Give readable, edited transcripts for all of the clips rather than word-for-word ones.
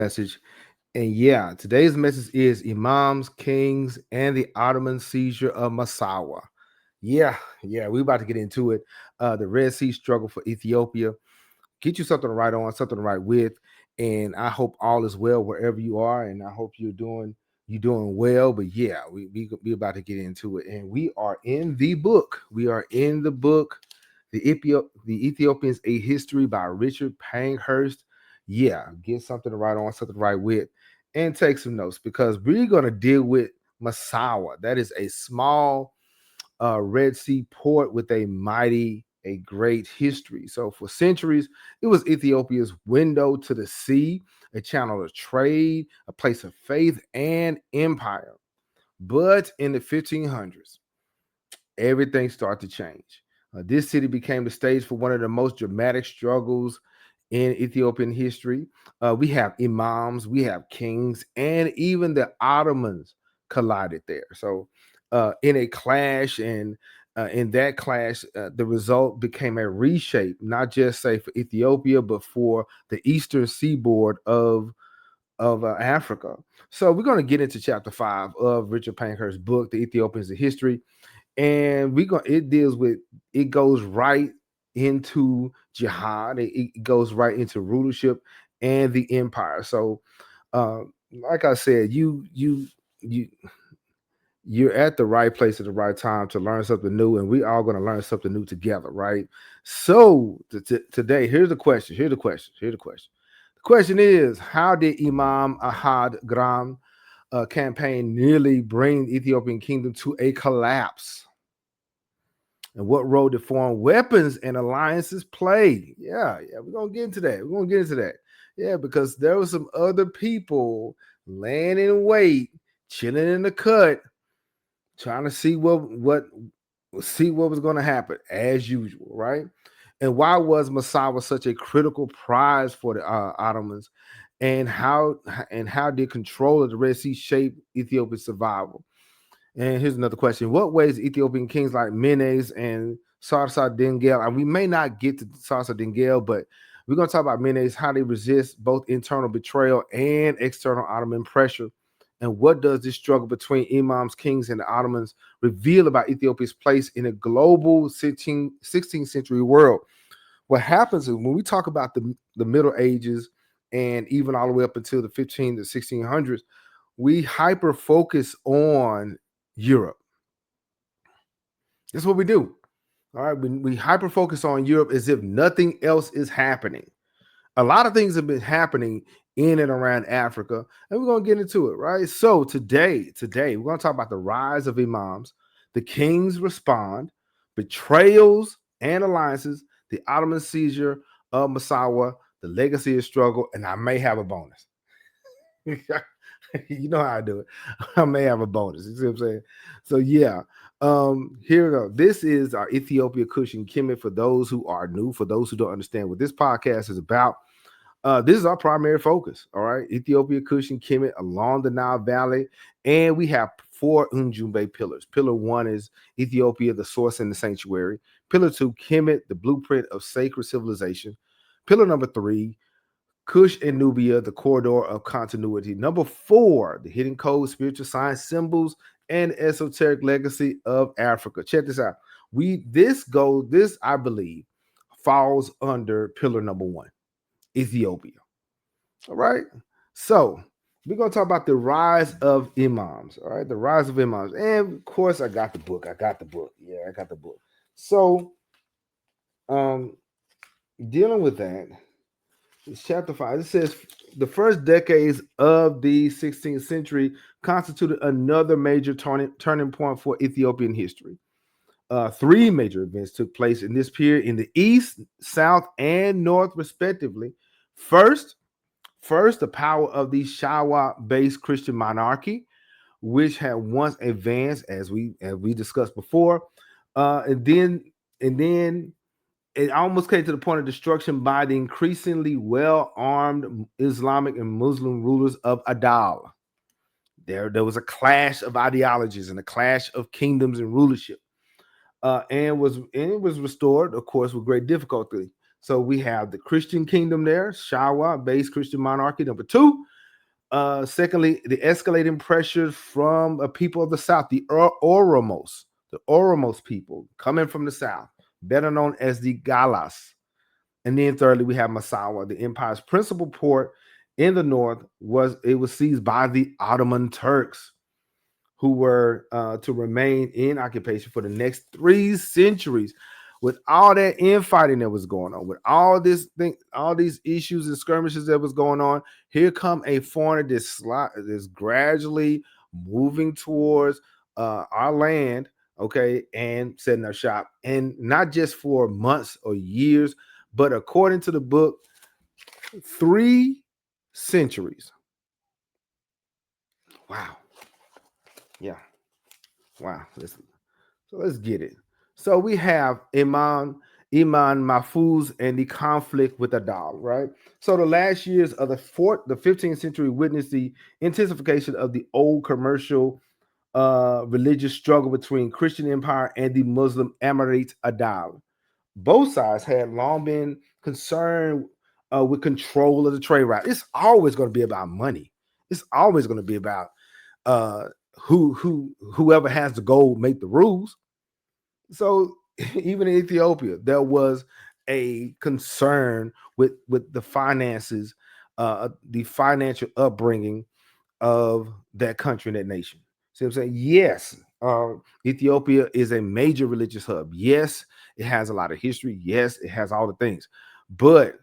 message. And yeah, today's message is Imams, Kings, and the Ottoman seizure of Massawa. Yeah, we about to get into it. The Red Sea struggle for Ethiopia. Get you something to write on, something to write with, and I hope all is well wherever you are, and I hope you're doing well. But yeah, we about to get into it, and we are in the book. We are in the book, the Ethiopians: A History by Richard Pankhurst. Yeah, get something to write on, something to write with, and take some notes because we're gonna deal with Massawa. That is a small Red Sea port with a great history. So for centuries, it was Ethiopia's window to the sea, a channel of trade, a place of faith and empire. But in the 1500s, everything started to change. This city became the stage for one of the most dramatic struggles in Ethiopian history. We have imams, we have kings, and even the Ottomans collided there. So, in a clash, and in that clash, the result became a reshape, not just say for Ethiopia, but for the eastern seaboard of Africa. So, we're going to get into chapter 5 of Richard Pankhurst's book, The Ethiopians: A History, and it goes right into jihad. It goes right into rulership and the empire. So uh like I said, you you're at the right place at the right time to learn something new, and we all going to learn something new together, right? So today, here's the question is, how did Imam Ahmad Grāñ campaign nearly bring the Ethiopian kingdom to a collapse? And what role did foreign weapons and alliances play? Yeah, we're gonna get into that. We're gonna get into that. Yeah, because there were some other people laying in wait, chilling in the cut, trying to see what was gonna happen as usual, right? And why was Massawa such a critical prize for the Ottomans? And how did control of the Red Sea shape Ethiopia's survival? And here's another question. What ways Ethiopian kings like Menes and Sarsa Dengel, and we may not get to Sarsa Dengel, but we're going to talk about Menes, how they resist both internal betrayal and external Ottoman pressure. And what does this struggle between Imams, kings, and the Ottomans reveal about Ethiopia's place in a global 16th century world? What happens is when we talk about the Middle Ages and even all the way up until the 15 to 1600s, we hyper focus on Europe. That's what we do. All right. We hyper focus on Europe as if nothing else is happening. A lot of things have been happening in and around Africa, and we're going to get into it, right? So today, we're going to talk about the rise of imams, the kings respond, betrayals and alliances, the Ottoman seizure of Massawa, the legacy of struggle, and I may have a bonus. You know how I do it. I may have a bonus. You see what I'm saying? So yeah. Here we go. This is our Ethiopia Cushion Kemet for those who are new, for those who don't understand what this podcast is about. This is our primary focus. All right. Ethiopia Cushion Kemet along the Nile Valley. And we have 4 Ujumbe pillars. Pillar 1 is Ethiopia, the source and the sanctuary. Pillar 2, Kemet, the blueprint of sacred civilization. Pillar number 3, Kush and Nubia, the corridor of continuity. Number 4, the hidden code, spiritual science, symbols, and esoteric legacy of Africa. Check this out. This I believe falls under pillar number 1, Ethiopia. All right. So we're gonna talk about the rise of imams. All right, the rise of imams, and of course, I got the book. Yeah, I got the book. So, um, dealing with that. It's chapter 5. It says the first decades of the 16th century constituted another major turning point for Ethiopian history. 3 major events took place in this period in the east, south, and north, respectively. First, the power of the Shawa-based Christian monarchy, which had once advanced, as we discussed before, and then it almost came to the point of destruction by the increasingly well-armed Islamic and Muslim rulers of Adal. There was a clash of ideologies and a clash of kingdoms and rulership, and it was restored, of course, with great difficulty. So we have the Christian kingdom there, Shawa-based Christian monarchy. Number 2, Secondly, the escalating pressures from people of the South, the Oromos people coming from the South, better known as the Galas. And then thirdly, we have Massawa, the empire's principal port in the north. Was seized by the Ottoman Turks, who were to remain in occupation for the next 3 centuries. With all that infighting that was going on, with all these issues and skirmishes that was going on, here come a foreigner that's gradually moving towards our land, okay, and setting up shop, and not just for months or years, but according to the book, 3 centuries. Wow. Yeah. Wow. Let's get it. So we have Imam Mahfouz and the conflict with Adal, right? So the last years of the 15th century witnessed the intensification of the old commercial religious struggle between Christian Empire and the Muslim Emirate Adal. Both sides had long been concerned with control of the trade route. It's always going to be about money. It's always going to be about uh, whoever has the gold make the rules. So even in Ethiopia, there was a concern with the finances, the financial upbringing of that country and that nation. See what I'm saying? Yes, Ethiopia is a major religious hub. Yes, it has a lot of history. Yes, it has all the things. But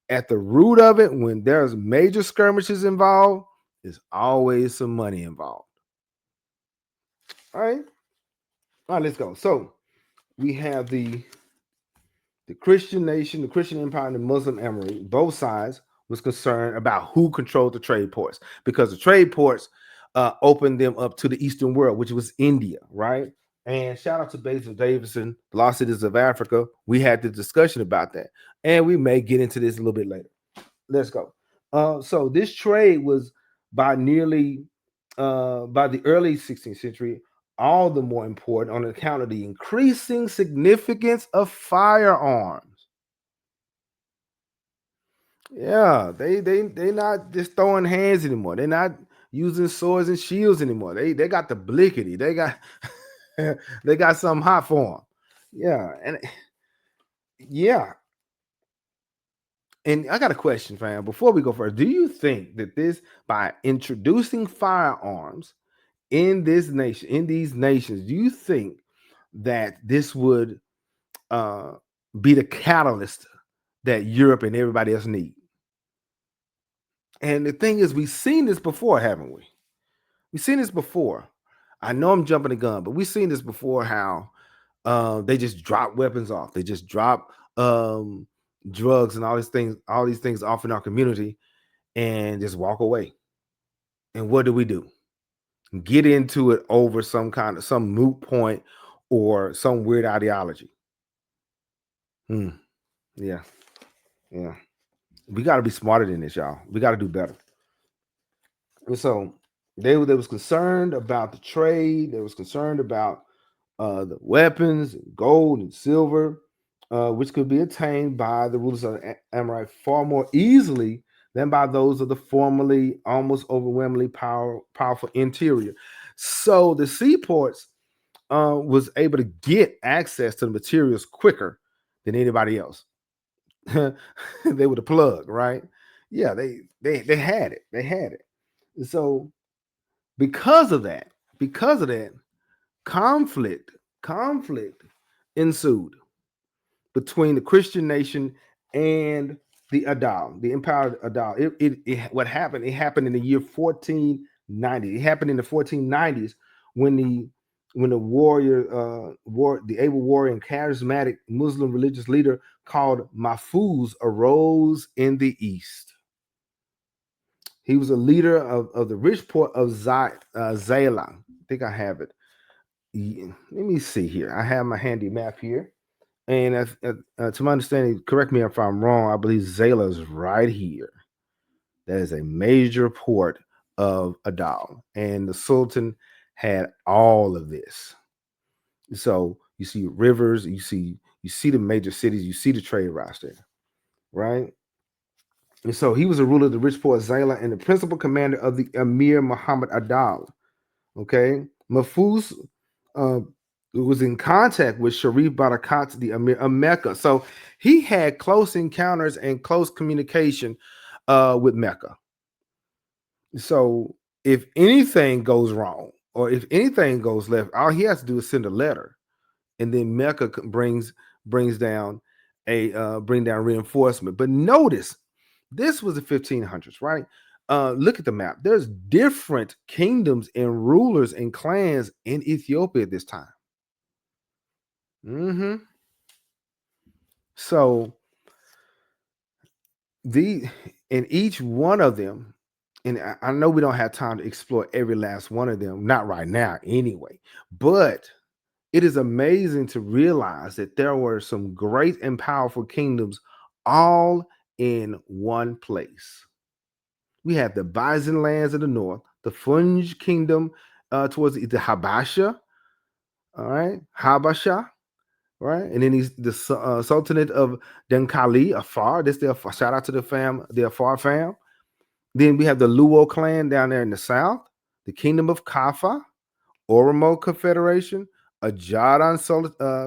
at the root of it, when there's major skirmishes involved, there's always some money involved. All right. All right, let's go. So we have the Christian nation, the Christian empire, and the Muslim emirate. Both sides was concerned about who controlled the trade ports, because the trade ports opened them up to the Eastern world, which was India, right? And shout out to Basil Davidson, The Lost Cities of Africa. We had the discussion about that, and we may get into this a little bit later. Let's go. So this trade was by the early 16th century all the more important on account of the increasing significance of firearms. Yeah, they not just throwing hands anymore. They're not using swords and shields anymore. They got the blickety. They got they got something hot for them. Yeah, and yeah. And I got a question, fam. Before we go further, do you think that by introducing firearms in these nations, do you think that this would uh, be the catalyst that Europe and everybody else need? And the thing is, we've seen this before, haven't we? We've seen this before. I know I'm jumping the gun, but we've seen this before, how they just drop weapons off. They just drop drugs and all these things off in our community and just walk away. And what do? Get into it over some moot point or some weird ideology. Yeah. Yeah. We got to be smarter than this, y'all. We got to do better. And so they was concerned about the trade. They was concerned about the weapons, gold and silver, which could be attained by the rulers of the Amorite far more easily than by those of the formerly almost overwhelmingly powerful interior. So the seaports was able to get access to the materials quicker than anybody else. They were the plug, right? Yeah, they had it. They had it. So because of that, conflict ensued between the Christian nation and the Adal, the Empire of Adal. What happened? It happened in the year 1490. It happened in the 1490s when the able warrior and charismatic Muslim religious leader called Mahfouz arose in the east. He was a leader of the rich port of Zayla. I think I have it. Let me see here. I have my handy map here. And to my understanding, correct me if I'm wrong, I believe Zayla is right here. That is a major port of Adal. And the Sultan had all of this. So you see rivers, you see the major cities, you see the trade routes there, right? And so he was a ruler of the rich port Zayla and the principal commander of the Emir Muhammad Adal. Okay. Mahfuz uh, was in contact with Sharif Barakat, the Emir of Mecca. So he had close encounters and close communication with Mecca. So if anything goes wrong or if anything goes left, all he has to do is send a letter, and then Mecca brings down bring down reinforcement. But notice this was the 1500s, right? Look at the map. There's different kingdoms and rulers and clans in Ethiopia at this time. So in each one of them, and I know we don't have time to explore every last one of them, not right now anyway, but it is amazing to realize that there were some great and powerful kingdoms all in one place. We have the Bison lands in the north, the Funj kingdom towards the Habasha, all right, Habasha, right, and then the Sultanate of Denkali, Afar. This their shout out to the Afar fam. Then we have the Luo clan down there in the south, the Kingdom of Kaffa, Oromo Confederation, Ajadan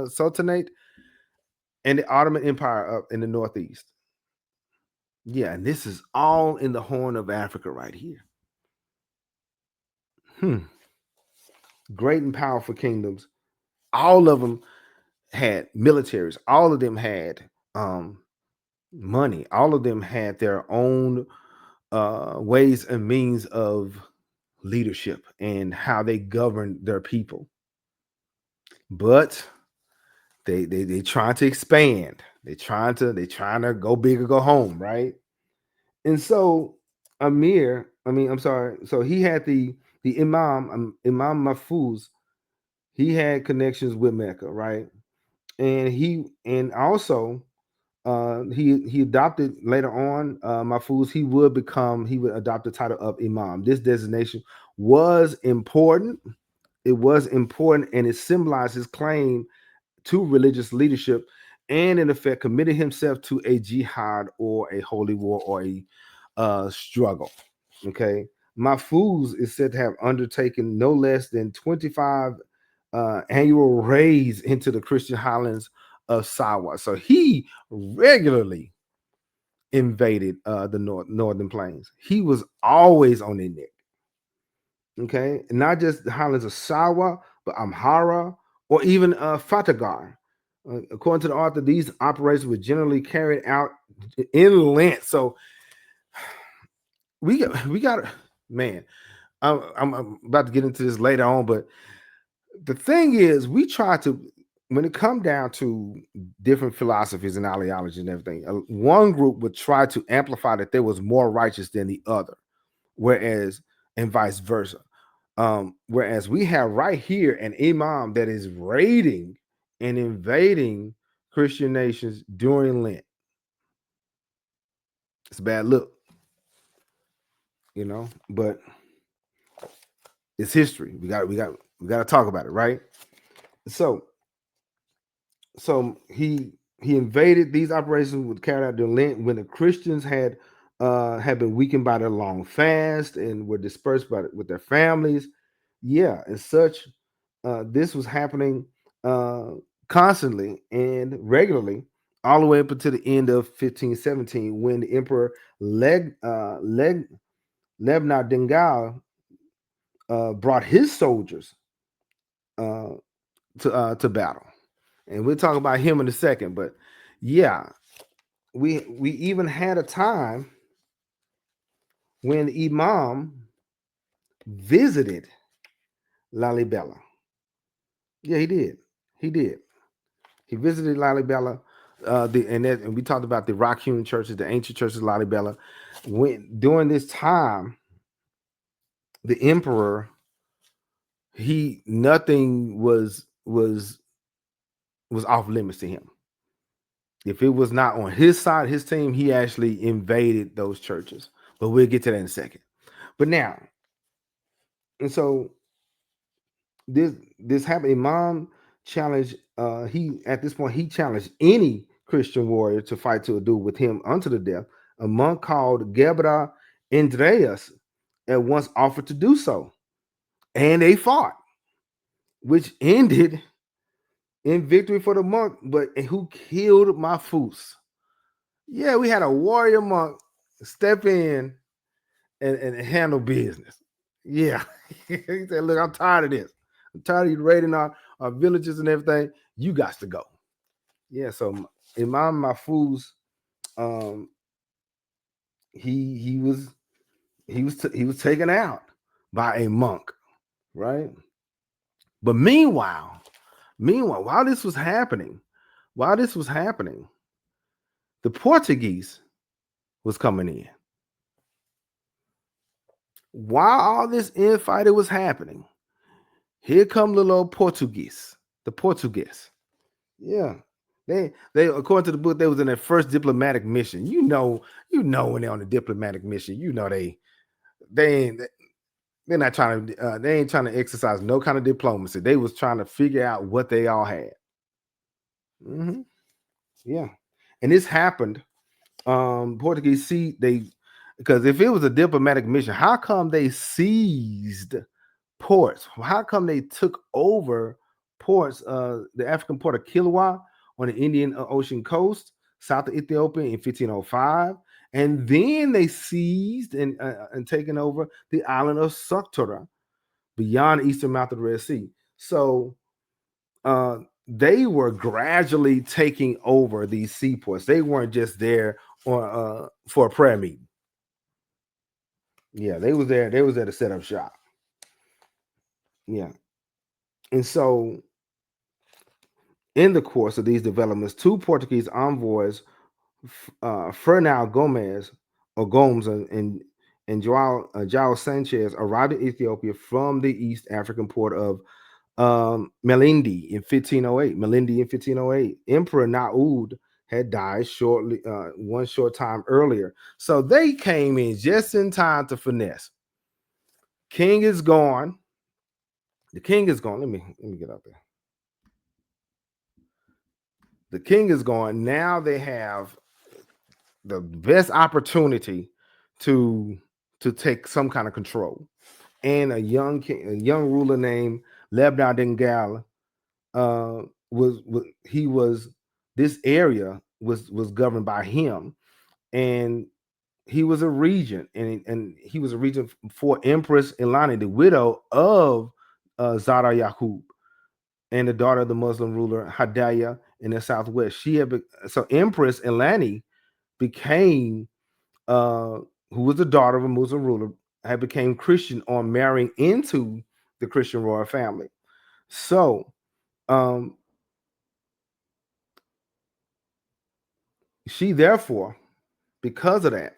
Sultanate, and the Ottoman Empire up in the northeast. Yeah, and this is all in the Horn of Africa right here. Great and powerful kingdoms. All of them had militaries. All of them had money. All of them had their own ways and means of leadership and how they governed their people. But they trying to expand. They trying to go big or go home, right? And so so he had the Imam Mahfuz. He had connections with Mecca, right? And also he adopted later on Mahfuz. He would adopt the title of Imam. This designation was important. It was important, and it symbolized his claim to religious leadership, and in effect committed himself to a jihad or a holy war or a struggle. Okay, Mahfuz is said to have undertaken no less than 25 annual raids into the Christian highlands of Sawa. So he regularly invaded the northern plains. He was always on their neck. Okay, not just the highlands of Sawa, but Amhara or even Fatagar. According to the author, these operations were generally carried out inland. So we got man. I'm about to get into this later on, but the thing is, we try to, when it come down to different philosophies and ideology and everything, one group would try to amplify that there was more righteous than the other, whereas and vice versa. Whereas we have right here an imam that is raiding and invading Christian nations during Lent. It's a bad look, but it's history. We got to talk about it, right? So he invaded. These operations were carried out during Lent when the Christians had been weakened by their long fast and were dispersed with their families. Yeah, and such. This was happening constantly and regularly all the way up until the end of 1517 when the Emperor Lebna Dengel brought his soldiers to battle. And we'll talk about him in a second. But yeah, we even had a time when Imam visited Lalilibela. Yeah, he did. He did. He visited Lalilibela. And we talked about the rock-hewn churches, the ancient churches of Lalilibela. During this time, the emperor, nothing was off limits to him. If it was not on his side, his team, he actually invaded those churches. But we'll get to that in a second. But now, and so this happened. Imam challenged. At this point he challenged any Christian warrior to fight to a duel with him unto the death. A monk called Gebra Andreas at once offered to do so, and they fought, which ended in victory for the monk, but who killed Mahfuz. Yeah, we had a warrior monk step in and handle business. Yeah. He said, look, I'm tired of this. I'm tired of you raiding our villages and everything. You got to go. Yeah, so Imam Mahfuz, um, he was taken out by a monk, right? But meanwhile, while this was happening, the Portuguese was coming in. While all this infighting was happening, here come the little Portuguese, the Portuguese. Yeah. They according to the book, they was in their first diplomatic mission. When they're on a diplomatic mission, they ain't they're not trying to they ain't trying to exercise no kind of diplomacy. They was trying to figure out what they all had. Mhm. Yeah. And this happened. Portuguese see they because if it was a diplomatic mission, how come they seized ports? How come they took over ports? The African port of Kilwa on the Indian Ocean coast, south of Ethiopia in 1505, and then they seized and taken over the island of Socotra beyond the eastern mouth of the Red Sea. So they were gradually taking over these seaports. They weren't just there for a prayer meeting. Yeah, they was there. They was there to set up shop. Yeah, and so in the course of these developments, two Portuguese envoys, Fernão Gomes or Gomes and João Sanchez, arrived in Ethiopia from the East African port of Melindi in 1508. Melindi in 1508. Emperor Naud had died one short time earlier. So they came in just in time to finesse. King is gone. The king is gone. Let me get out there. The king is gone. Now they have the best opportunity to take some kind of control. And a young ruler named Lebna Dengel was this area was governed by him, and he was a regent, and he was a regent for Empress Ilani, the widow of Zara Yaqub, and the daughter of the Muslim ruler Hadaya in the southwest. So Empress Ilani became who was the daughter of a Muslim ruler, had became Christian on marrying into the Christian royal family. So she therefore, because of that,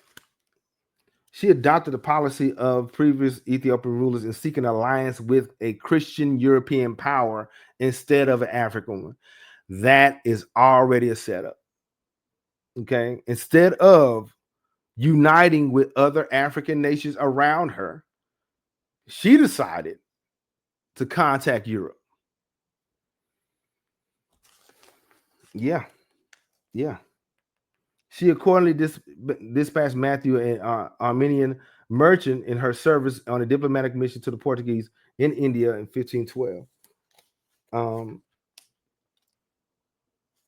she adopted the policy of previous Ethiopian rulers in seeking alliance with a Christian European power instead of an African one. That is already a setup. Okay. Instead of uniting with other African nations around her, she decided to contact Europe. Yeah. Yeah. She accordingly dispatched Matthew, an Armenian merchant, in her service on a diplomatic mission to the Portuguese in India in 1512.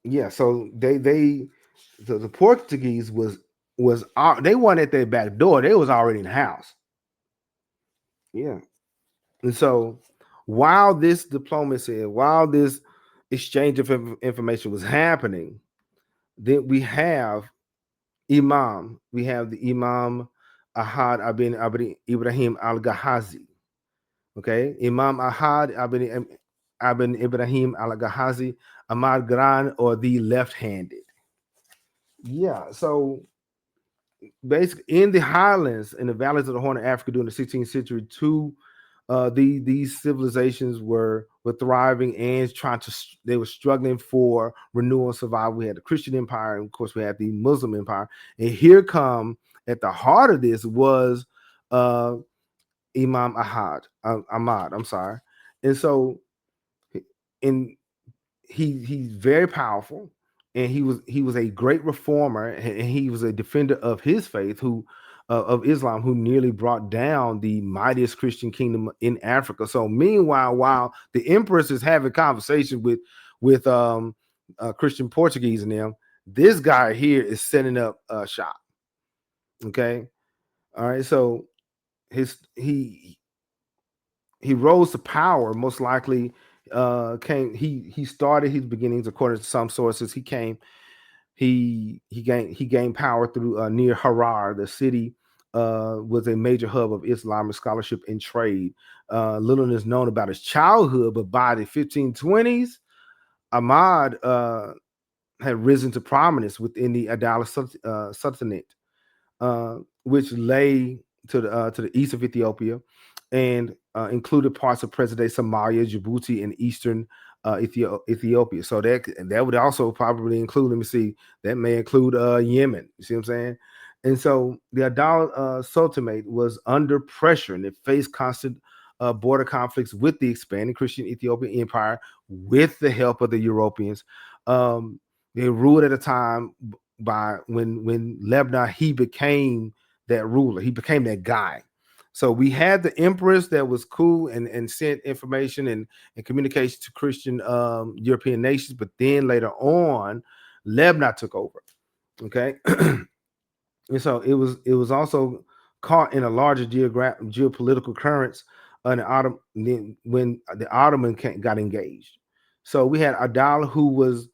Yeah, so the Portuguese was they weren't at their back door; they was already in the house. Yeah, and so while this diplomacy, while this exchange of information was happening, then we have the Imam Ahmad ibn Ibrahim al-Ghazi. Okay, Imam Ahmad ibn Ibrahim al-Ghazi, Ahmad Grāñ, or the left-handed. Yeah, so basically in the highlands, in the valleys of the Horn of Africa during the 16th century, these civilizations were thriving and they were struggling for renewal and survival. We had the Christian Empire, and of course we had the Muslim Empire. And here come at the heart of this was Imam Ahmad, I'm sorry. And so he's very powerful, and he was a great reformer, and he was a defender of his faith, who of Islam, who nearly brought down the mightiest Christian kingdom in Africa. So meanwhile, while the empress is having conversations with Christian Portuguese and them, this guy here is setting up shop. Okay, all right. So his he rose to power, most likely came he started his beginnings, according to some sources. He gained power through near Harar. The city was a major hub of Islamic scholarship and trade. Little is known about his childhood, but by the 1520s, Ahmad had risen to prominence within the Adala Sultanate, which lay to the east of Ethiopia, and included parts of present-day Somalia, Djibouti, and eastern Ethiopia. So that would also probably include, let me see, that may include Yemen. You see what I'm saying? And so the Adal Sultanate was under pressure, and it faced constant border conflicts with the expanding Christian Ethiopian Empire with the help of the Europeans. They ruled at a time by when Lebna, he became that ruler. He became that guy. So we had the empress that was cool and sent information and communication to Christian European nations, but then later on, Lebna took over. Okay, and so it was also caught in a larger geopolitical currents when the Ottoman got engaged. So we had Adal, who was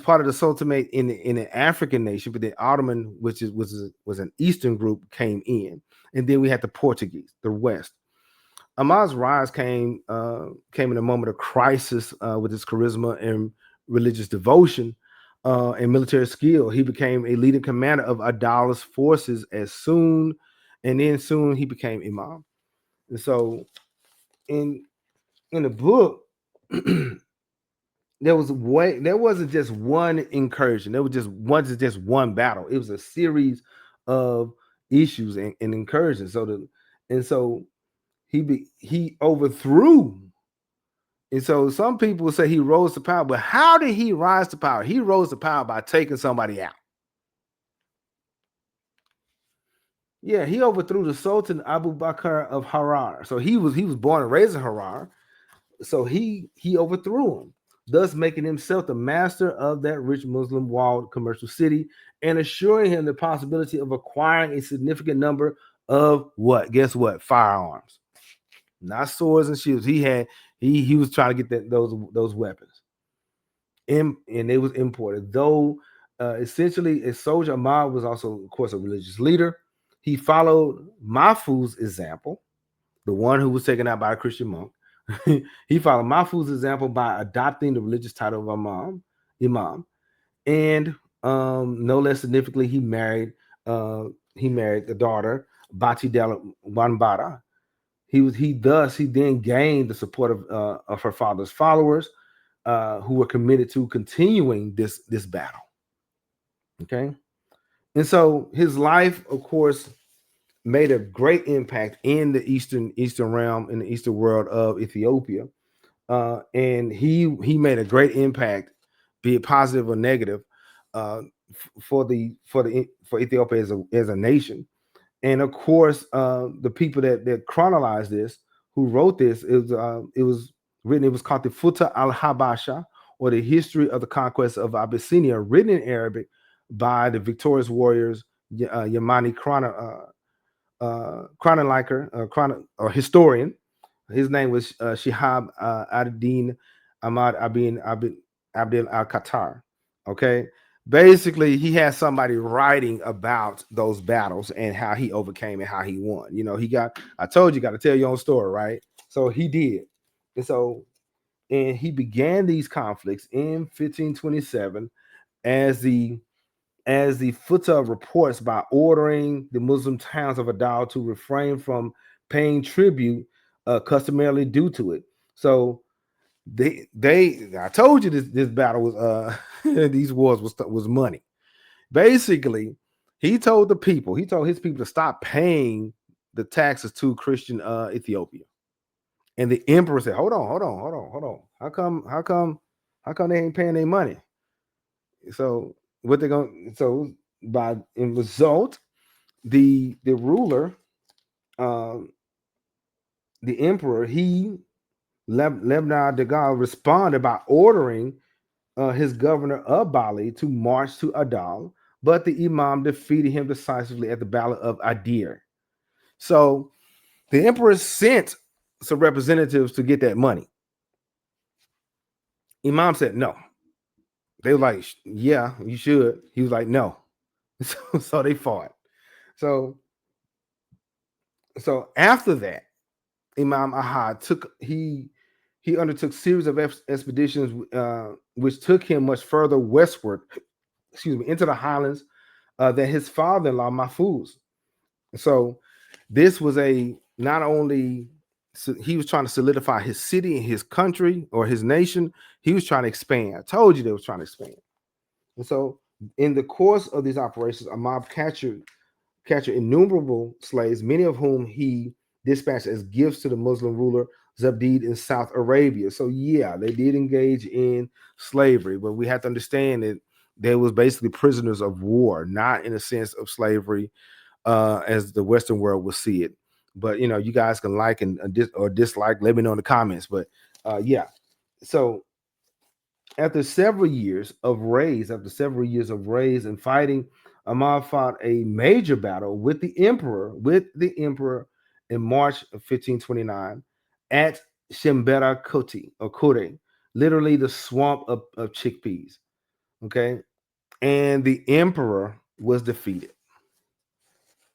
part of the Sultanate in an African nation, but the Ottoman, which was an Eastern group, came in, and then we had the Portuguese, the West. Ahmad's rise came in a moment of crisis with his charisma and religious devotion and military skill. He became a leading commander of Adal's forces soon he became Imam. And so in the book, there wasn't just one incursion. There was just one battle. It was a series of issues and incursions. So he overthrew. And so some people say he rose to power, but how did he rise to power? He rose to power by taking somebody out. Yeah, he overthrew the Sultan Abu Bakr of Harar. So he was born and raised in Harar. So he overthrew him, thus making himself the master of that rich Muslim walled commercial city and assuring him the possibility of acquiring a significant number of what? Guess what? Firearms, not swords and shields. He was trying to get those weapons, and it was imported. Though essentially a soldier, Ahmad was also, of course, a religious leader. He followed Mahfuz's example, the one who was taken out by a Christian monk. He followed Mahfuz's example by adopting the religious title of Imam, and no less significantly, he married the daughter Bati del Wanbara. He then gained the support of her father's followers, who were committed to continuing this battle. Okay, and so his life, of course, made a great impact in the eastern realm, in the eastern world of Ethiopia, and he made a great impact, be it positive or negative, for Ethiopia as a nation. And of course, the people that chronologized this, who wrote this, it was written. It was called the Futa al-Habasha, or the history of the conquest of Abyssinia, written in Arabic by the victorious warriors Yamani or historian. His name was Shihab ad-Din Ahmad Abdel al-Qatar. Okay, basically he had somebody writing about those battles and how he overcame and how he won. I told you, got to tell your own story, right? So he did. And he began these conflicts in 1527 as the Futa reports, by ordering the Muslim towns of Adal to refrain from paying tribute customarily due to it. So I told you this battle was these wars was money. Basically, he told his people to stop paying the taxes to Christian Ethiopia. And the emperor said, hold on. How come they ain't paying their money? So what they're going so by in result, the ruler, um, the emperor, Lebna Dengel responded by ordering his governor of Bali to march to Adal, but the Imam defeated him decisively at the Battle of Adir. So the emperor sent some representatives to get that money. Imam said no. They were like, yeah, you should. He was like, no. So they fought. So after that, Imam Ahmad he undertook series of expeditions, which took him much further westward, into the highlands than his father-in-law Mahfuz. So this was not only he was trying to solidify his city and his country or his nation, he was trying to expand. I told you they was trying to expand. And so in the course of these operations, Ahmad captured innumerable slaves, many of whom he dispatched as gifts to the Muslim ruler Zabdid in South Arabia. So yeah, they did engage in slavery, but we have to understand that they was basically prisoners of war, not in a sense of slavery as the Western world will see it. But you guys can like and or dislike. Let me know in the comments. But yeah, so after several years of raids and fighting, Ahmad fought a major battle with the emperor in March of 1529 at Shembera Koti or Kore, literally the swamp of chickpeas. Okay, and the emperor was defeated.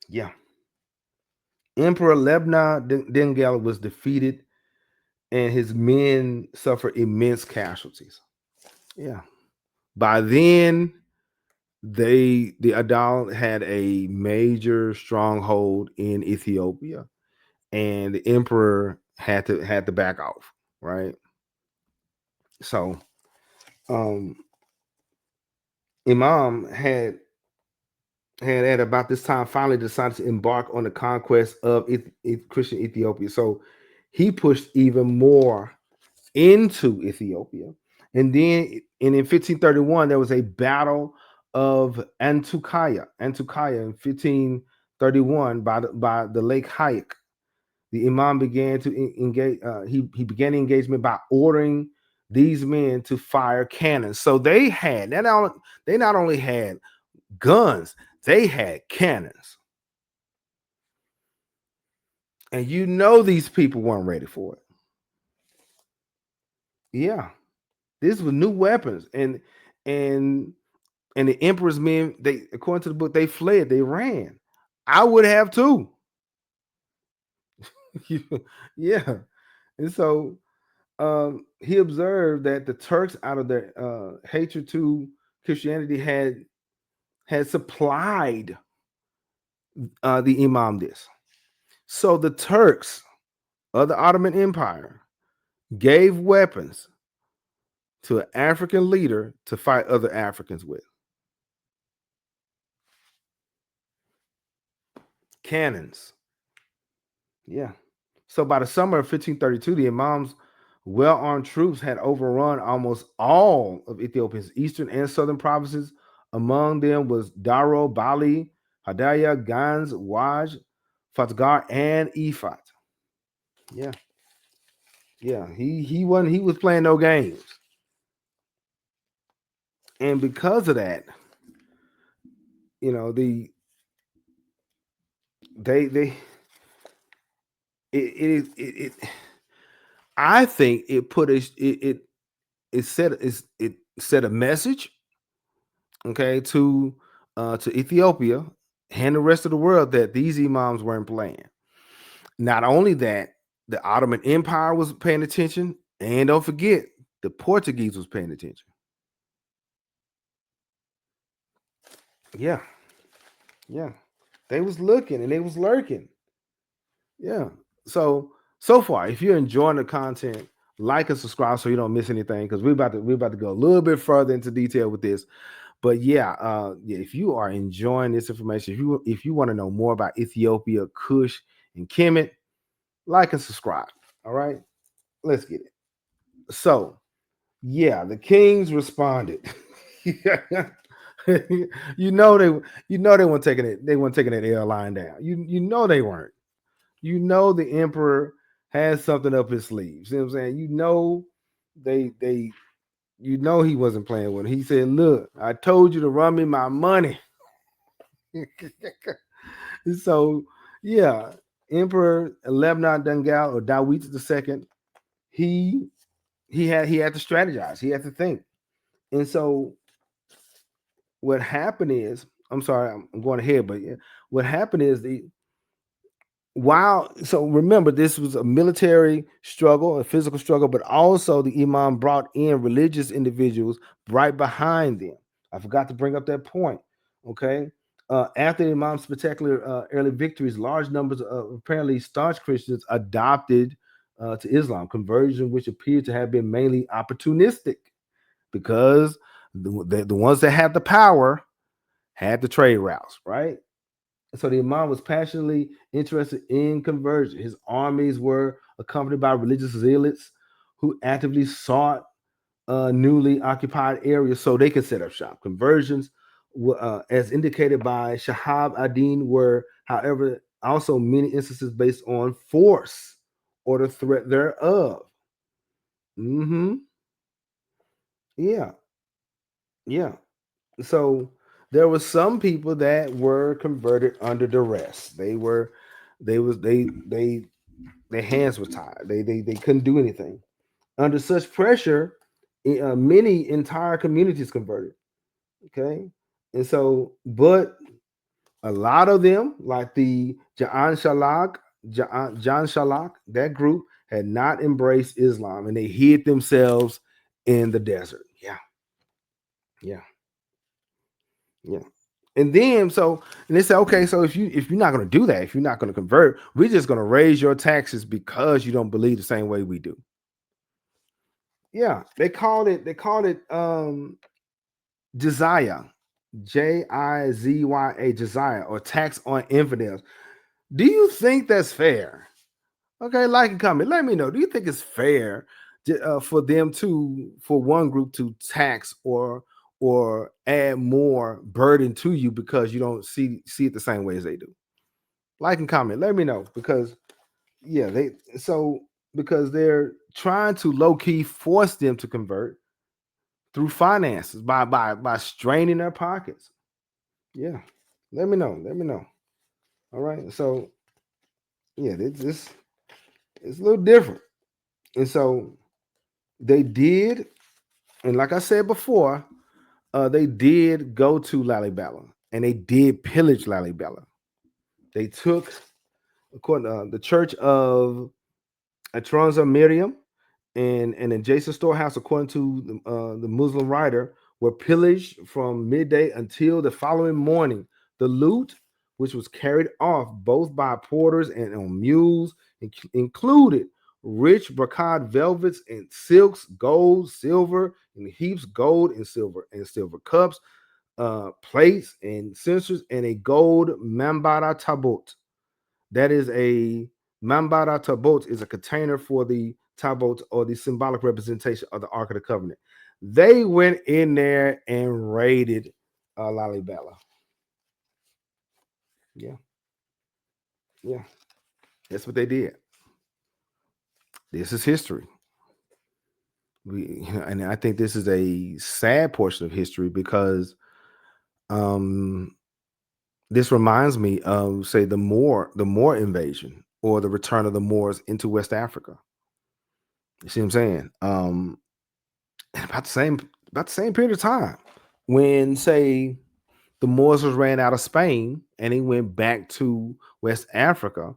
Yeah, Emperor Lebna Dengel was defeated, and his men suffered immense casualties. Yeah, by then the Adal had a major stronghold in Ethiopia, and the emperor had to back off, right? So Imam had at about this time finally decided to embark on the conquest of Christian Ethiopia. So he pushed even more into Ethiopia. And then in 1531, there was a battle of Antukaya in 1531 by the Lake Hayek. The Imam began to engage. He began the engagement by ordering these men to fire cannons. So they not only had guns, they had cannons. And these people weren't ready for it. Yeah. This was new weapons. And the emperor's men, they, according to the book, they fled, they ran. I would have too. Yeah. And so he observed that the Turks, out of their hatred to Christianity, had supplied the Imam this. So the Turks of the Ottoman Empire gave weapons to an African leader to fight other Africans with. Cannons. Yeah. So by the summer of 1532, the Imam's well-armed troops had overrun almost all of Ethiopia's eastern and southern provinces. Among them was Daro, Bali, Hadaya, Gans, Waj, Fatgar, and Ifat. Yeah. Yeah. He was playing no games. And because of that, they it I think it put it set a message, okay, to Ethiopia and the rest of the world that these imams weren't playing. Not only that, the Ottoman Empire was paying attention, and don't forget, the Portuguese was paying attention. Yeah, yeah, they was looking and they was lurking. Yeah. So far, if you're enjoying the content, like and subscribe so you don't miss anything, because we're about to go a little bit further into detail with this. But yeah, if you are enjoying this information, if you want to know more about Ethiopia, Kush, and Kemet, like and subscribe. All right, let's get it. So yeah, the kings responded. you know they weren't taking it. They weren't taking that airline down. You know they weren't. You know the emperor has something up his sleeve. See what I'm saying? You know they you know he wasn't playing with it. He said, "Look, I told you to run me my money." So yeah, Emperor Lebna Dengel or Dawit II, he he had to strategize. He had to think. And so what happened is, I'm sorry, I'm going ahead, but yeah, what happened is so remember, this was a military struggle, a physical struggle, but also the Imam brought in religious individuals right behind them. I forgot to bring up that point. Okay. After the Imam's spectacular early victories, large numbers of apparently staunch Christians adopted to Islam, conversion which appeared to have been mainly opportunistic because the ones that had the power had the trade routes, right? So the Imam was passionately interested in conversion. His armies were accompanied by religious zealots who actively sought newly occupied areas so they could set up shop. Conversions, as indicated by Shahab ad-Din, were, however, also many instances based on force or the threat thereof. Mm-hmm. Yeah, yeah. So there were some people that were converted under duress. They their hands were tied. They couldn't do anything. Under such pressure, many entire communities converted. Okay, and so, but a lot of them, like the John Shalak, that group had not embraced Islam, and they hid themselves in the desert. Yeah, yeah, yeah. And then and they said, okay, so if you're not going to do that, if you're not going to convert, we're just going to raise your taxes because you don't believe the same way we do. Yeah, they called it jizya, Jizya, jizya, or tax on infidels. Do you think that's fair? Okay, like and comment. Let me know. Do you think it's fair for for one group to tax or add more burden to you because you don't see it the same way as they do? Like and comment. Let me know because yeah, because they're trying to low key force them to convert through finances by straining their pockets. Yeah, let me know. Let me know. All right. So yeah, it's a little different, and so they did, and like I said before, they did go to Lalibela and they did pillage Lalibela. They took, according to the church of Atronza Miriam and an adjacent storehouse, according to the Muslim writer, were pillaged from midday until the following morning. The loot, which was carried off both by porters and on mules, included rich brocade velvets and silks, gold, silver, and heaps gold and silver cups, plates and censers, and a gold mambara tabot. That is a Mambara Tabot is a container for the Tabot or the symbolic representation of the Ark of the Covenant. They went in there and raided Lalibela. Yeah, yeah, that's what they did. This is history. And I think this is a sad portion of history because um, this reminds me of, say, the Moor invasion or the return of the Moors into West Africa. You see what I'm saying? About the same period of time when, say, the Moors ran out of Spain and they went back to West Africa,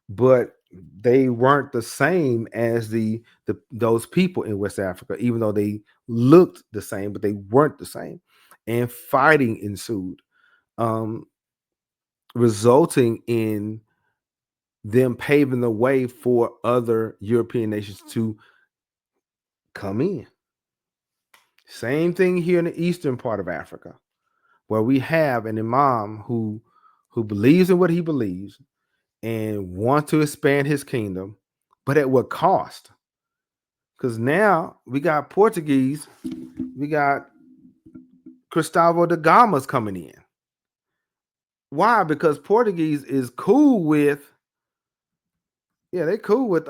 but they weren't the same as the those people in West Africa, even though they looked the same, but they weren't the same. And fighting ensued, um, resulting in them paving the way for other European nations to come in. Same thing here in the eastern part of Africa, where we have an imam who believes in what he believes and wants to expand his kingdom, but at what cost? Because now we got Portuguese, we got Gustavo da Gama's coming in. Why? Because Portuguese is cool with, they cool with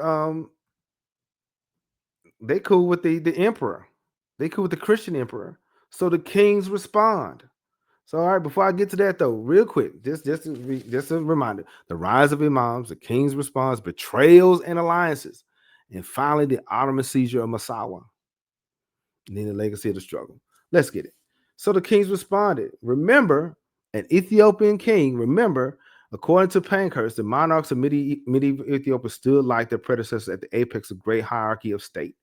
the emperor. They cool with the Christian emperor. So the kings respond. So, all right, before I get to that, though, real quick, just a reminder: the rise of Imams, the king's response, betrayals and alliances, and finally the Ottoman seizure of Massawa, and then the legacy of the struggle. Let's get it. So the kings responded. Remember, an Ethiopian king. Remember, according to Pankhurst, the monarchs of medieval Ethiopia stood like their predecessors at the apex of great hierarchy of state.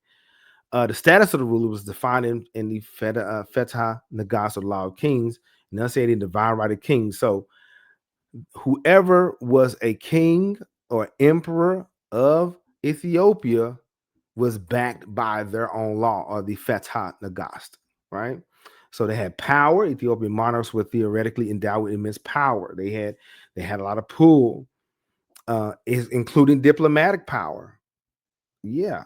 The status of the ruler was defined in the Fetha Nagas, or law of kings, enunciating divine right of kings. So whoever was a king or emperor of Ethiopia was backed by their own law, or the Fetha Nagas, right? So they had power. Ethiopian monarchs were theoretically endowed with immense power. They had a lot of pull, including diplomatic power. Yeah.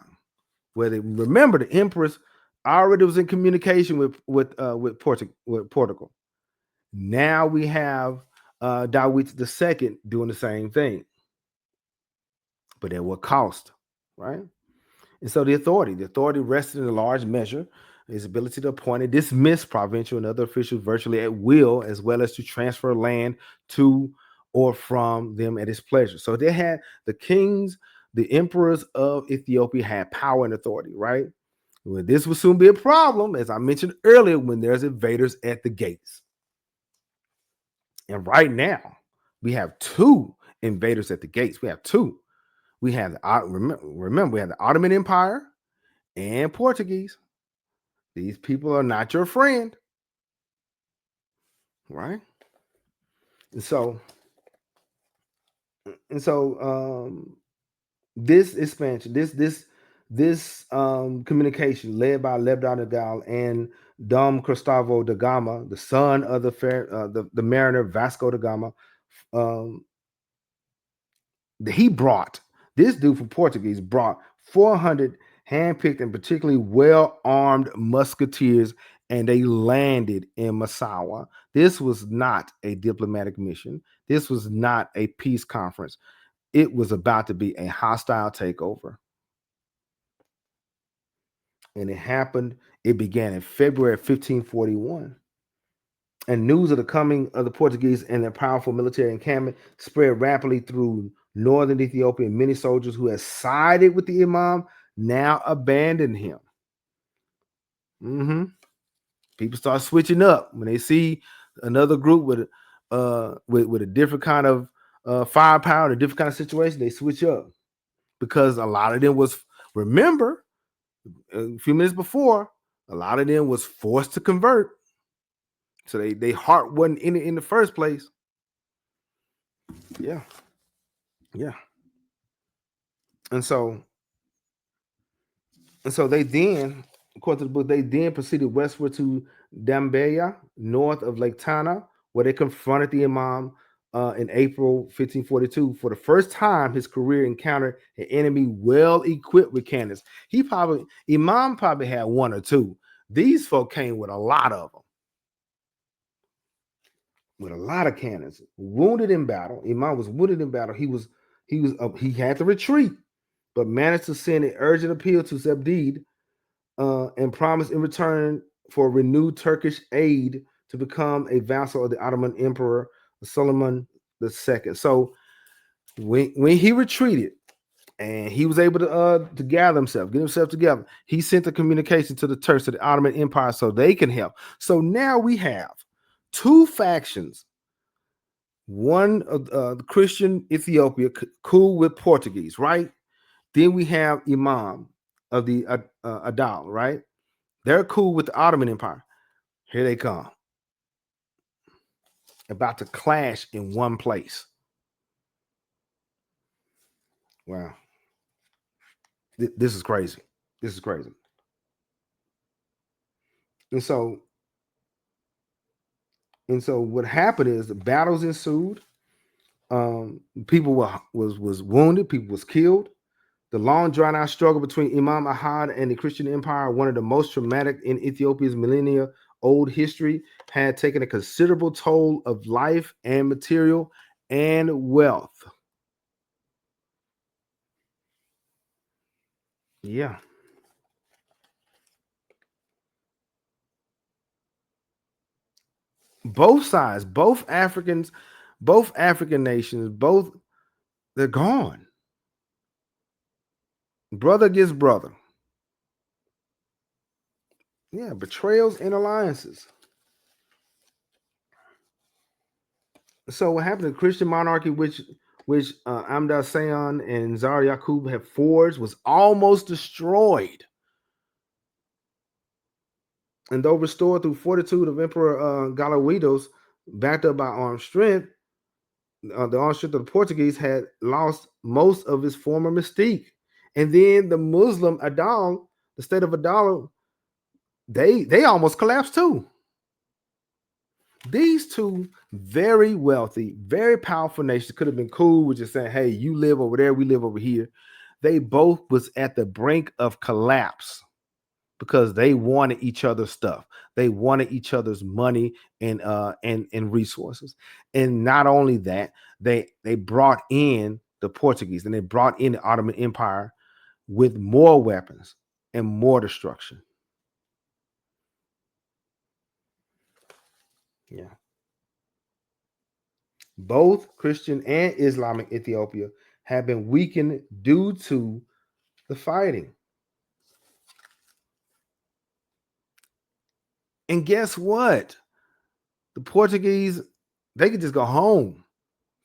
Where they remember the empress already was in communication with Portugal. Now we have Dawit II doing the same thing, but at what cost, right? And so the authority rested in a large measure his ability to appoint and dismiss provincial and other officials virtually at will, as well as to transfer land to or from them at his pleasure. So they had the kings, the emperors of Ethiopia had power and authority, right? Well, this will soon be a problem, as I mentioned earlier, when there's invaders at the gates. And right now, we have two invaders at the gates. We have two. We have remember we have the Ottoman Empire and Portuguese. These people are not your friend, right? And so this expansion, this communication led by Lebna Dengel and Dom Gustavo da Gama, the son of the mariner Vasco da Gama, he brought, this dude from Portuguese brought 400 handpicked and particularly well-armed musketeers, and they landed in Massawa. This was not a diplomatic mission. This was not a peace conference. It was about to be a hostile takeover. And it began in February of 1541. And news of the coming of the Portuguese and their powerful military encampment spread rapidly through northern Ethiopia. Many soldiers who had sided with the Imam now abandoned him. People start switching up when they see another group with a different kind of firepower and a different kind of situation. They switch up because a lot of them was, remember, a few minutes before, a lot of them was forced to convert. So they heart wasn't in the first place. Yeah. And so they then, according to the book, they then proceeded westward to Dambeya, north of Lake Tana, where they confronted the Imam in April 1542. For the first time, his career encountered an enemy well equipped with cannons. Imam probably had one or two. These folk came with a lot of them. With a lot of cannons, wounded in battle. Imam was wounded in battle. He had to retreat, but managed to send an urgent appeal to Zebdid and promised in return for renewed Turkish aid to become a vassal of the Ottoman Emperor Suleiman II. So when he retreated and he was able to gather himself, get himself together, he sent a communication to the Turks, to the Ottoman Empire, so they can help. So now we have two factions. One of the Christian Ethiopia, cool with Portuguese, right? Then we have Imam of the Adal, right? They're cool with the Ottoman Empire. Here they come. About to clash in one place. Wow. This is crazy. This is crazy. And so what happened is the battles ensued. People was wounded. People was killed. The long drawn-out struggle between Imam Ahmad and the Christian Empire, one of the most traumatic in Ethiopia's millennia old history had taken a considerable toll of life and material and wealth. Yeah. Both sides, both African nations, both they're gone. Brother against brother. Yeah, betrayals and alliances. So what happened to the Christian monarchy, which Amda Sayon and Zar Yaqub have forged, was almost destroyed. And though restored through fortitude of Emperor Galawidos, backed up by armed strength, the armed strength of the Portuguese had lost most of its former mystique. And then the Muslim Adal, the state of Adal, they almost collapsed too. These two very wealthy, very powerful nations could have been cool with just saying, hey, you live over there, we live over here. They both was at the brink of collapse because they wanted each other's stuff. They wanted each other's money and resources. And not only that, they brought in the Portuguese and they brought in the Ottoman Empire with more weapons and more destruction. Yeah. Both Christian and Islamic Ethiopia have been weakened due to the fighting. And guess what? The Portuguese, they could just go home.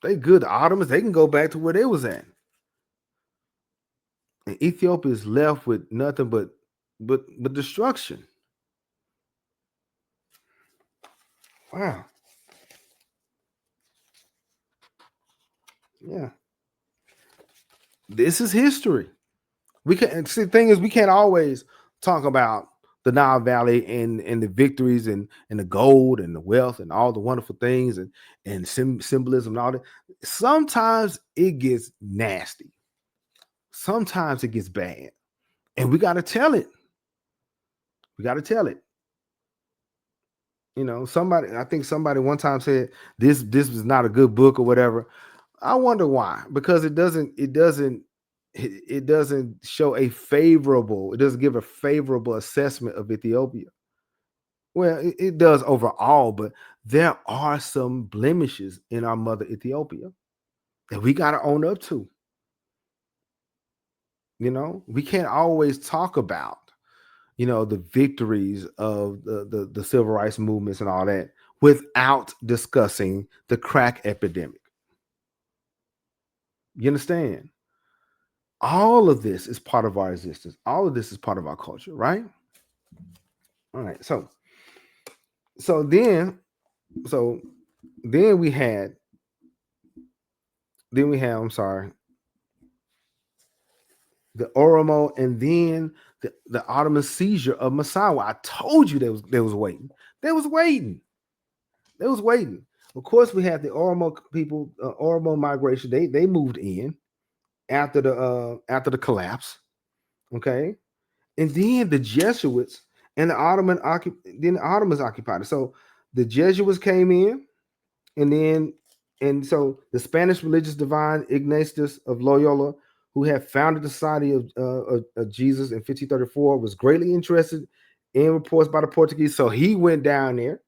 They good. The Ottomans, they can go back to where they was at. And Ethiopia is left with nothing but destruction. Wow. Yeah. This is history. We can't see the thing is we can't always talk about the Nile Valley and the victories and the gold and the wealth and all the wonderful things and symbolism and all that. Sometimes it gets nasty. Sometimes it gets bad. And we got to tell it. We got to tell it. You know, I think somebody one time said this was not a good book or whatever. I wonder why. Because it doesn't show it doesn't give a favorable assessment of Ethiopia. Well, it does overall, but there are some blemishes in our mother Ethiopia that we got to own up to. You know, we can't always talk about, you know, the victories of the civil rights movements and all that without discussing the crack epidemic. You understand? All of this is part of our existence. All of this is part of our culture, right? All right. So then we had, I'm sorry, the Oromo and then the Ottoman seizure of Massawa. I told you they was waiting. They was waiting. Of course, we had the Oromo people, Oromo migration. They moved in after the collapse. Okay. And then the Jesuits and the Ottomans occupied it. So the Jesuits came in, and so the Spanish religious divine Ignatius of Loyola, who had founded the Society of Jesus in 1534, was greatly interested in reports by the Portuguese. So he went down there,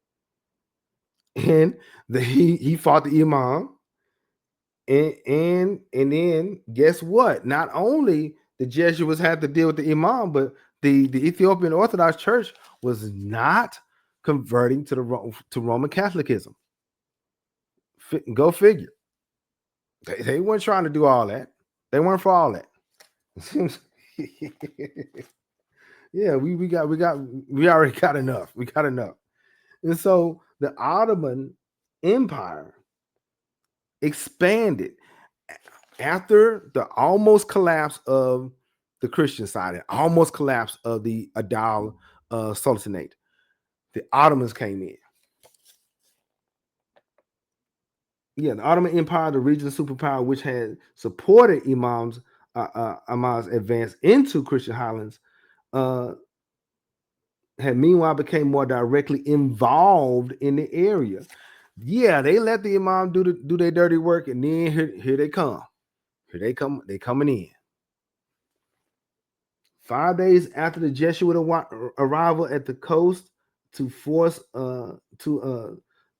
and he fought the Imam, and then guess what? Not only the Jesuits had to deal with the Imam, but the Ethiopian Orthodox Church was not converting to Roman Catholicism. Go figure. They weren't trying to do all that. They weren't for all that. Yeah, we already got enough. We got enough. And so the Ottoman Empire expanded after the almost collapse of the Christian side and almost collapse of the Adal Sultanate. The Ottomans came in. Yeah, the Ottoman Empire, the regional superpower, which had supported Ahmad's advance into Christian highlands, had meanwhile became more directly involved in the area. Yeah, they let the Imam do their dirty work, and then here they come. Here they come. They coming in. 5 days after the Jesuit arrival at the coast to force to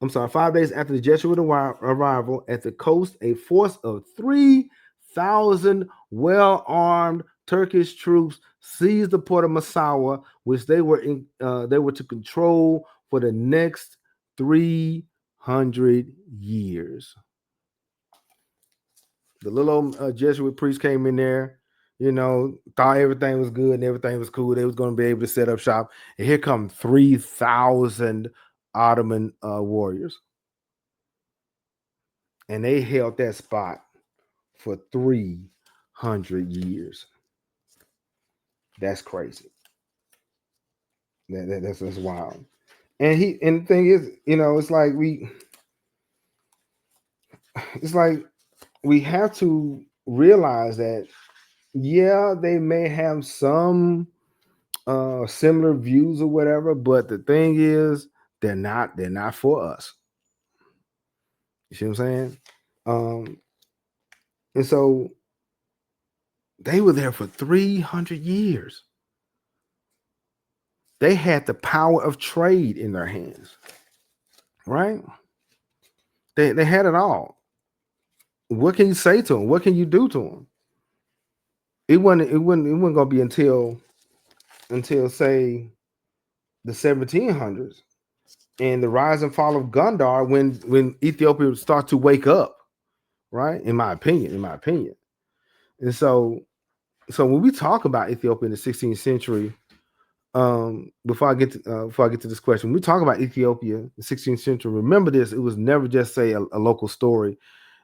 I'm sorry, 5 days after the Jesuit arrival at the coast, a force of 3,000 well-armed Turkish troops seized the port of Massawa, which they were to control for the next 300 years. The little Jesuit priest came in there, thought everything was good and everything was cool. They was going to be able to set up shop. And here come 3,000 Ottoman warriors. And they held that spot for 300 years. That's crazy. That's wild. And the thing is, it's like we have to realize that, yeah, they may have some similar views or whatever, but the thing is, they're not for us. You see what I'm saying? And so they were there for 300 years. They had the power of trade in their hands, right? They had it all. What can you say to them? What can you do to them? It wasn't gonna be until say the 1700s and the rise and fall of Gondar when Ethiopia would start to wake up, right? In my opinion. And so when we talk about Ethiopia in the 16th century, before I get to this question, when we talk about Ethiopia in the 16th century, remember this: it was never just say a local story.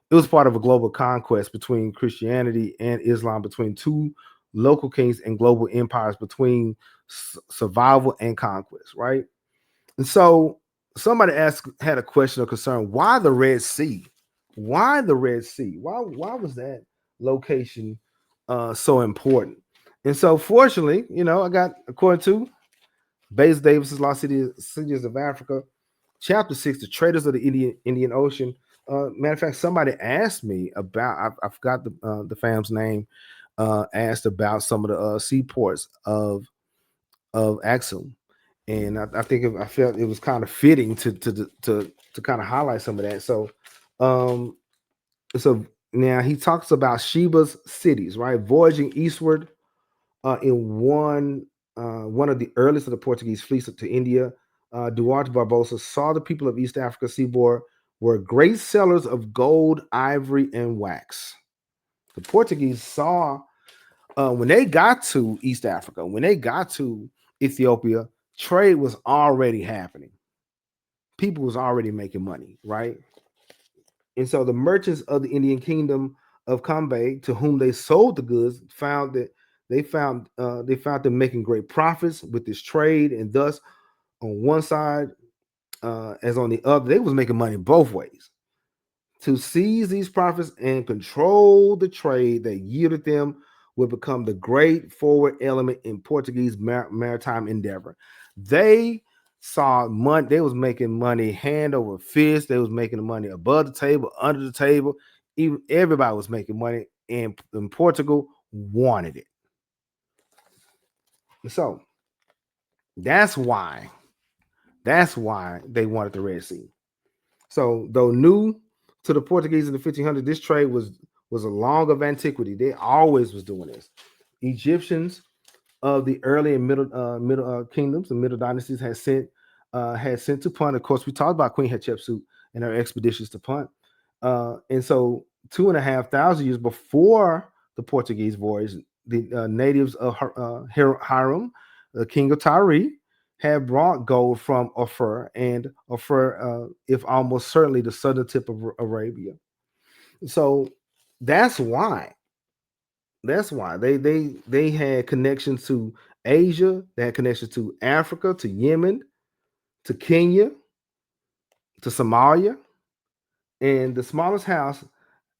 It was part of a global conquest between Christianity and Islam, between two local kings and global empires, between survival and conquest, right? And so somebody had a question or concern: why the Red Sea? Why the Red Sea? Why was that location so important? And so, fortunately, I got, according to Bates Davis's Lost Cities of Africa, chapter 6, the traders of the Indian Ocean. Matter of fact, somebody asked me about, I forgot the fam's name, asked about some of the seaports of Axum. And I think I felt it was kind of fitting to kind of highlight some of that. So now he talks about Sheba's cities, right? Voyaging eastward in one of the earliest of the Portuguese fleets to India, Duarte Barbosa saw the people of East Africa seaboard were great sellers of gold, ivory, and wax. The Portuguese saw when they got to East Africa, when they got to Ethiopia, trade was already happening. People was already making money, right? And so the merchants of the Indian kingdom of Cambay, to whom they sold the goods, found them making great profits with this trade, and thus on one side as on the other, they was making money both ways. To seize these profits and control the trade that yielded them would become the great forward element in Portuguese maritime endeavor. They saw money. They was making money hand over fist. They was making money above the table, under the table. Even everybody was making money, and Portugal wanted it. So that's why they wanted the Red Sea. So though new to the Portuguese in the 1500s, this trade was a long of antiquity. They always was doing this. Egyptians of the early and middle kingdoms, the middle dynasties, had sent to Punt. Of course, we talked about Queen Hatshepsut and her expeditions to Punt. And so 2,500 years before the Portuguese voyage, the natives of Hiram, the king of Tyre, had brought gold from Ophir, and Ophir, if almost certainly the southern tip of Arabia. So that's why they had connections to Asia. They had connections to Africa, to Yemen, to Kenya, to Somalia, and the smallest house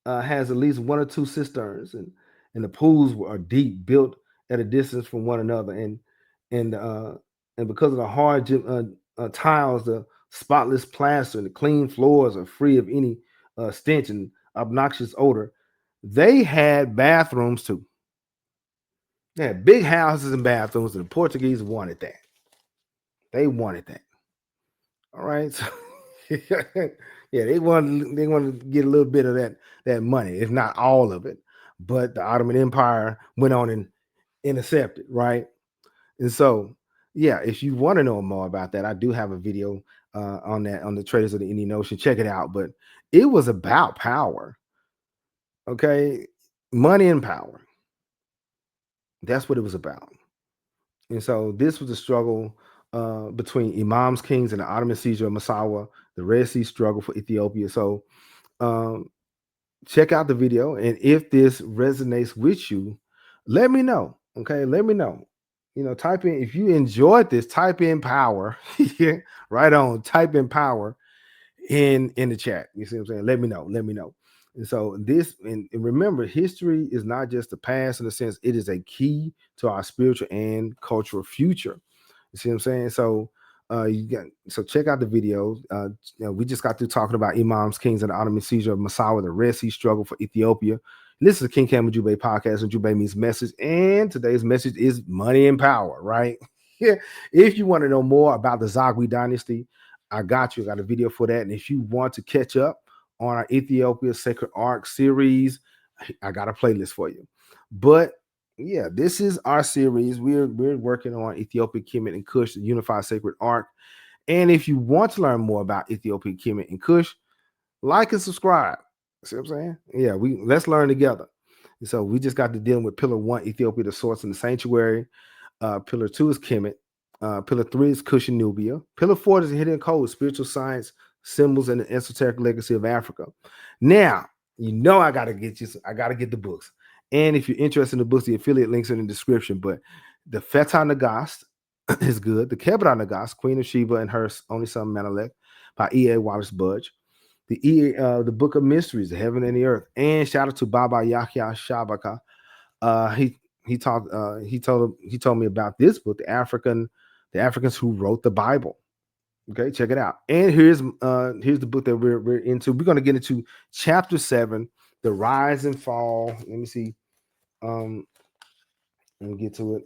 has at least one or two cisterns, and the pools are deep, built at a distance from one another, and and because of the hard tiles, the spotless plaster, and the clean floors are free of any stench and obnoxious odor. They had bathrooms too. They had big houses and bathrooms, and the Portuguese wanted that. They wanted that. All right. So, yeah, they wanted to get a little bit of that money, if not all of it. But the Ottoman Empire went on and intercepted, right? And so, yeah, if you want to know more about that, I do have a video on that on the traders of the Indian Ocean. Check it out. But it was about power, okay, money and power. That's what it was about. And so this was a struggle between Imams, kings, and the Ottoman seizure of Massawa, the Red Sea struggle for Ethiopia. So um, check out the video, and if this resonates with you, let me know. Okay, let me know. Type in, if you enjoyed this, type in power. Yeah, right on. Type in power in the chat. You see what I'm saying? Let me know. Let me know. And so this, and remember, history is not just the past in a sense; it is a key to our spiritual and cultural future. You see what I'm saying? So check out the videos. We just got through talking about Imams, kings, and the Ottoman seizure of Massawa, the Red Sea struggle for Ethiopia. This is the King Cam Ujumbe Podcast, and Ujumbe means message. And today's message is money and power, right? Yeah. If you want to know more about the Zagwe dynasty, I got you. I got a video for that. And if you want to catch up on our Ethiopia Sacred Ark series, I got a playlist for you. But yeah, this is our series. We're working on Ethiopia, Kemet, and Kush, the unified sacred ark. And if you want to learn more about Ethiopia, Kemet, and Kush, like and subscribe. See what I'm saying? Yeah, let's learn together. And so we just got to dealing with Pillar 1, Ethiopia, the source and the sanctuary. Pillar 2 is Kemet. Pillar 3 is Kush and Nubia. Pillar 4 is the hidden code, spiritual science, symbols, and the esoteric legacy of Africa. Now, I gotta get the books. And if you're interested in the books, the affiliate links are in the description. But the Feta Nagast is good. The Kebra Nagast, Queen of Sheba and her only son Menelik, by E.A. Wallace Budge. The Book of Mysteries, the Heaven and the Earth. And shout out to Baba Yahya Shabaka. He told me about this book, the Africans who wrote the Bible. Okay, check it out. And here's the book that we're into. We're going to get into chapter 7, the rise and fall. Let me see. Let me get to it.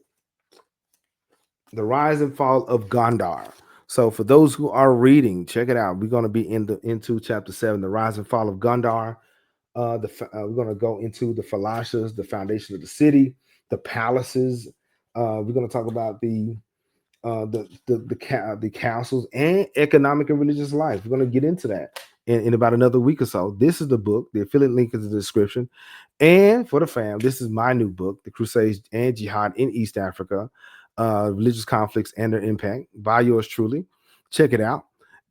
The rise and fall of Gondar. So for those who are reading, check it out. We're going to be into chapter 7, the rise and fall of Gondar. We're going to go into the Falashas, the foundation of the city, the palaces. We're going to talk about the councils and economic and religious life. We're going to get into that in about another week or so. This is the book. The affiliate link is in the description. And for the fam, this is my new book, The Crusades and Jihad in East Africa, Religious Conflicts and Their Impact, by yours truly. Check it out.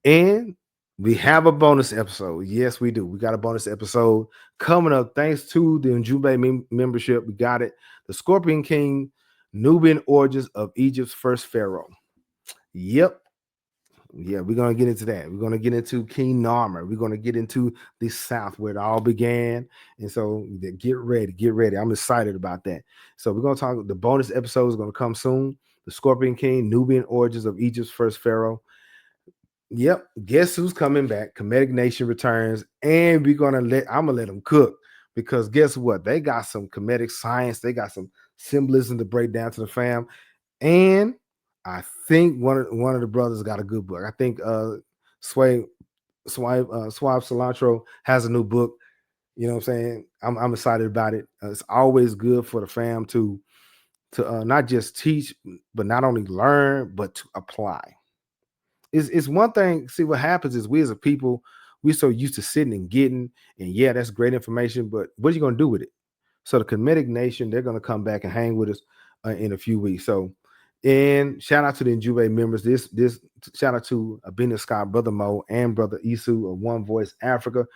And we have a bonus episode. Yes, we do. We got a bonus episode coming up thanks to the Ujumbe membership. We got it. The Scorpion King, Nubian origins of Egypt's first pharaoh. Yep. Yeah, we're going to get into that. We're going to get into King Narmer. We're going to get into the South where it all began. And so get ready. I'm excited about that. So we're going to talk, the bonus episode is going to come soon. The Scorpion King, Nubian origins of Egypt's first pharaoh. Yep. Guess who's coming back? Kemetic Nation returns. And I'm going to let them cook, because guess what? They got some Kemetic science. They got some symbolism to break down to the fam. And I think one of the brothers got a good book. I think Swab Cilantro has a new book. You know what I'm saying? I'm excited about it. It's always good for the fam to not just teach, but not only learn, but to apply. It's one thing. See, what happens is we as a people, we're so used to sitting and getting, and yeah, that's great information, but what are you going to do with it? So the Kemetic Nation, they're going to come back and hang with us in a few weeks. So, and shout out to the Ujumbe members. This shout out to Abina Scott, Brother Mo, and Brother Isu of One Voice Africa.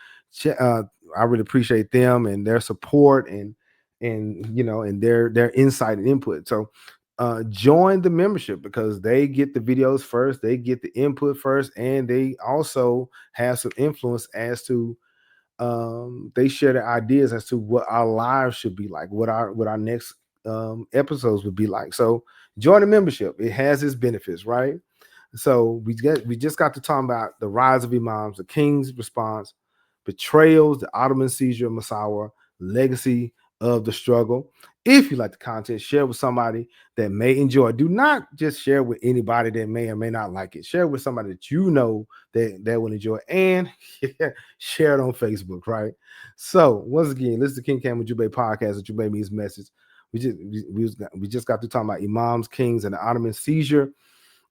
I really appreciate them and their support and their insight and input. So join the membership, because they get the videos first, they get the input first, and they also have some influence as to they share their ideas as to what our lives should be like, what our next episodes would be like. So join the membership. It has its benefits, right? So we just got to talk about the rise of Imams, the king's response, betrayals, the Ottoman seizure of Massawa, legacy of the struggle. If you like the content, share with somebody that may enjoy it. Do not just share with anybody that may or may not like it. Share with somebody that you know that will enjoy it, and share it on Facebook, right? So once again, this is the King Cam Ujumbe Podcast with Ujumbe Means Message. We just got to talk about Imams, kings, and the Ottoman seizure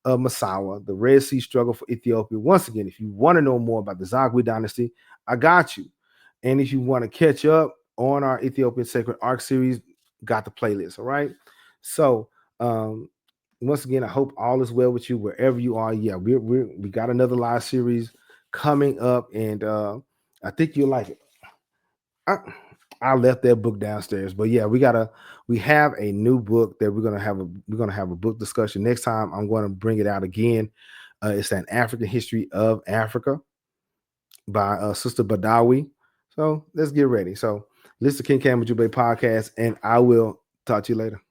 of Massawa, the Red Sea struggle for Ethiopia. Once again, if you want to know more about the Zagwe dynasty, I got you. And if you want to catch up on our Ethiopian Sacred Arc series, got the playlist. All right. So once again, I hope all is well with you wherever you are. Yeah, we got another live series coming up, and I think you'll like it. I left that book downstairs, but yeah, we have a new book that we're gonna have a book discussion next time. I'm going to bring it out again. It's an African history of Africa by Sister Badawi. So let's get ready. So listen to King Cam Ujumbe Podcast, and I will talk to you later.